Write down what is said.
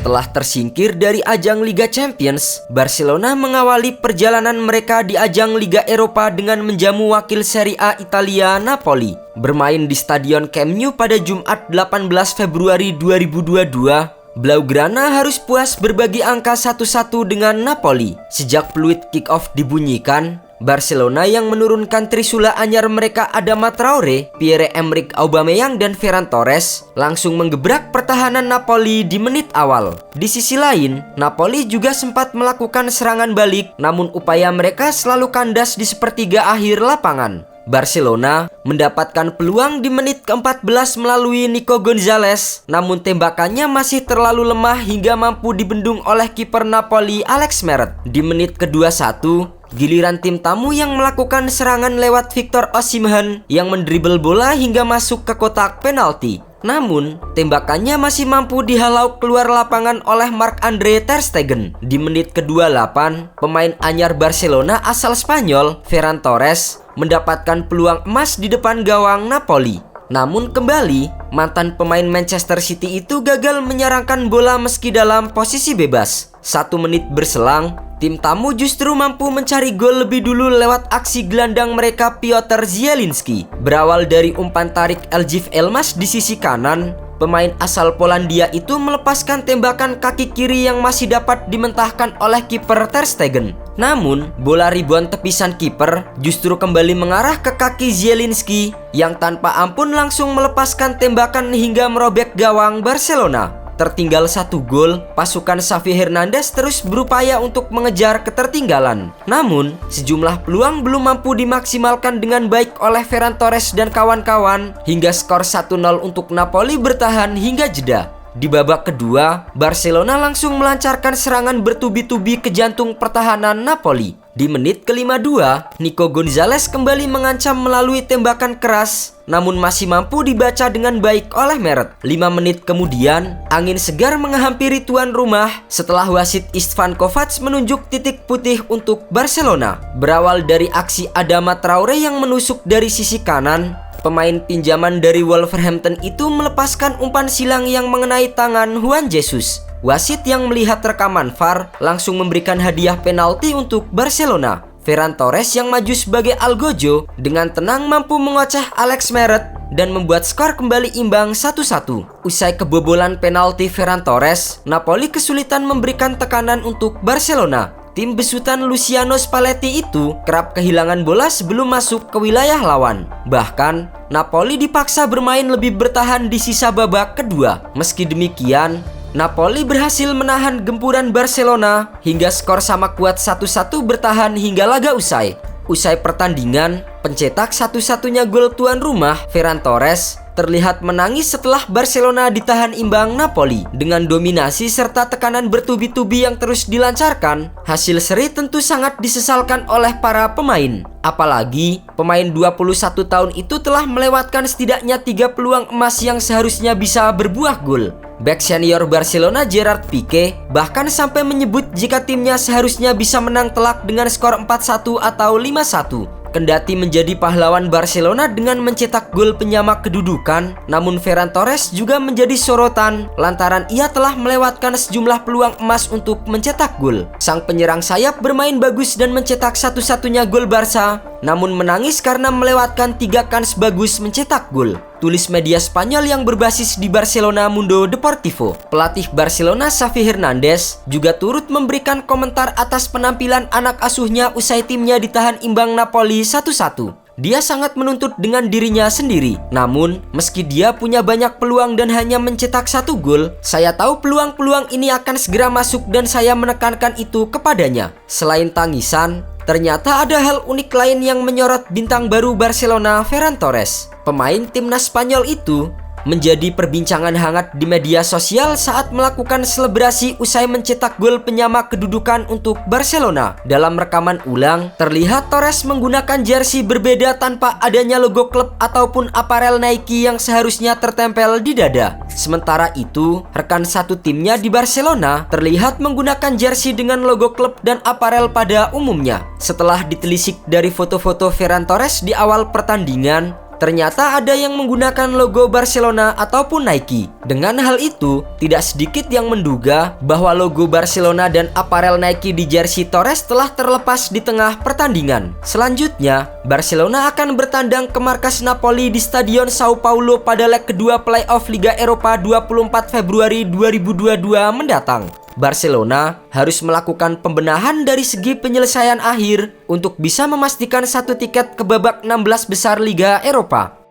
Setelah tersingkir dari ajang Liga Champions, Barcelona mengawali perjalanan mereka di ajang Liga Eropa dengan menjamu wakil Serie A Italia, Napoli. Bermain di Stadion Camp Nou pada Jumat 18 Februari 2022, Blaugrana harus puas berbagi angka 1-1 dengan Napoli. Sejak peluit kick-off dibunyikan, Barcelona yang menurunkan trisula anyar mereka Adama Traore, Pierre-Emerick Aubameyang dan Ferran Torres langsung menggebrak pertahanan Napoli di menit awal. Di sisi lain, Napoli juga sempat melakukan serangan balik, namun upaya mereka selalu kandas di sepertiga akhir lapangan. Barcelona mendapatkan peluang di menit ke-14 melalui Nico Gonzalez, namun tembakannya masih terlalu lemah hingga mampu dibendung oleh kiper Napoli Alex Meret. Di menit ke-21, giliran tim tamu yang melakukan serangan lewat Victor Osimhen yang mendribel bola hingga masuk ke kotak penalti. Namun, tembakannya masih mampu dihalau keluar lapangan oleh Marc-Andre ter Stegen. Di menit ke-28, pemain anyar Barcelona asal Spanyol, Ferran Torres, mendapatkan peluang emas di depan gawang Napoli. Namun kembali, mantan pemain Manchester City itu gagal menyerangkan bola meski dalam posisi bebas. 1 menit berselang, tim tamu justru mampu mencari gol lebih dulu lewat aksi gelandang mereka Piotr Zielinski. Berawal dari umpan tarik Eljif Elmas di sisi kanan, pemain asal Polandia itu melepaskan tembakan kaki kiri yang masih dapat dimentahkan oleh kiper ter Stegen. Namun, bola ribuan tepisan kiper justru kembali mengarah ke kaki Zielinski yang tanpa ampun langsung melepaskan tembakan hingga merobek gawang Barcelona. Tertinggal 1 gol, pasukan Xavi Hernandez terus berupaya untuk mengejar ketertinggalan. Namun, sejumlah peluang belum mampu dimaksimalkan dengan baik oleh Ferran Torres dan kawan-kawan hingga skor 1-0 untuk Napoli bertahan hingga jeda. Di babak kedua, Barcelona langsung melancarkan serangan bertubi-tubi ke jantung pertahanan Napoli. Di menit ke-52, Nico Gonzalez kembali mengancam melalui tembakan keras, namun masih mampu dibaca dengan baik oleh Meret. 5 menit kemudian, angin segar menghampiri tuan rumah setelah wasit Istvan Kovac menunjuk titik putih untuk Barcelona. Berawal dari aksi Adama Traore yang menusuk dari sisi kanan, pemain pinjaman dari Wolverhampton itu melepaskan umpan silang yang mengenai tangan Juan Jesus. Wasit yang melihat rekaman VAR langsung memberikan hadiah penalti untuk Barcelona. Ferran Torres yang maju sebagai Algojo dengan tenang mampu mengoceh Alex Meret dan membuat skor kembali imbang 1-1. Usai kebobolan penalti Ferran Torres, Napoli kesulitan memberikan tekanan untuk Barcelona. Tim besutan Luciano Spalletti itu kerap kehilangan bola sebelum masuk ke wilayah lawan. Bahkan, Napoli dipaksa bermain lebih bertahan di sisa babak kedua. Meski demikian, Napoli berhasil menahan gempuran Barcelona hingga skor sama kuat 1-1 bertahan hingga laga usai. Usai pertandingan, pencetak satu-satunya gol tuan rumah, Ferran Torres, terlihat menangis setelah Barcelona ditahan imbang Napoli. Dengan dominasi serta tekanan bertubi-tubi yang terus dilancarkan, hasil seri tentu sangat disesalkan oleh para pemain. Apalagi, pemain 21 tahun itu telah melewatkan setidaknya 3 peluang emas yang seharusnya bisa berbuah gol. Bek senior Barcelona Gerard Pique bahkan sampai menyebut jika timnya seharusnya bisa menang telak dengan skor 4-1 atau 5-1. Kendati menjadi pahlawan Barcelona dengan mencetak gol penyama kedudukan, namun Ferran Torres juga menjadi sorotan lantaran ia telah melewatkan sejumlah peluang emas untuk mencetak gol. Sang penyerang sayap bermain bagus dan mencetak satu-satunya gol Barca, namun menangis karena melewatkan 3 kans bagus mencetak gol. Tulis media Spanyol yang berbasis di Barcelona Mundo Deportivo. Pelatih Barcelona Xavi Hernandez juga turut memberikan komentar atas penampilan anak asuhnya usai timnya ditahan imbang Napoli 1-1. Dia sangat menuntut dengan dirinya sendiri. Namun, meski dia punya banyak peluang dan hanya mencetak 1 gol, saya tahu peluang-peluang ini akan segera masuk dan saya menekankan itu kepadanya. Selain tangisan, ternyata ada hal unik lain yang menyorot bintang baru Barcelona, Ferran Torres. Pemain timnas Spanyol itu menjadi perbincangan hangat di media sosial saat melakukan selebrasi usai mencetak gol penyama kedudukan untuk Barcelona. Dalam rekaman ulang, terlihat Torres menggunakan jersey berbeda tanpa adanya logo klub ataupun aparel Nike yang seharusnya tertempel di dada. Sementara itu, rekan satu timnya di Barcelona terlihat menggunakan jersey dengan logo klub dan aparel pada umumnya. Setelah ditelisik dari foto-foto Ferran Torres di awal pertandingan, ternyata ada yang menggunakan logo Barcelona ataupun Nike. Dengan hal itu, tidak sedikit yang menduga bahwa logo Barcelona dan aparel Nike di jersey Torres telah terlepas di tengah pertandingan. Selanjutnya, Barcelona akan bertandang ke markas Napoli di Stadion Sao Paulo pada leg kedua playoff Liga Eropa 24 Februari 2022 mendatang. Barcelona harus melakukan pembenahan dari segi penyelesaian akhir untuk bisa memastikan satu tiket ke babak 16 besar Liga Eropa.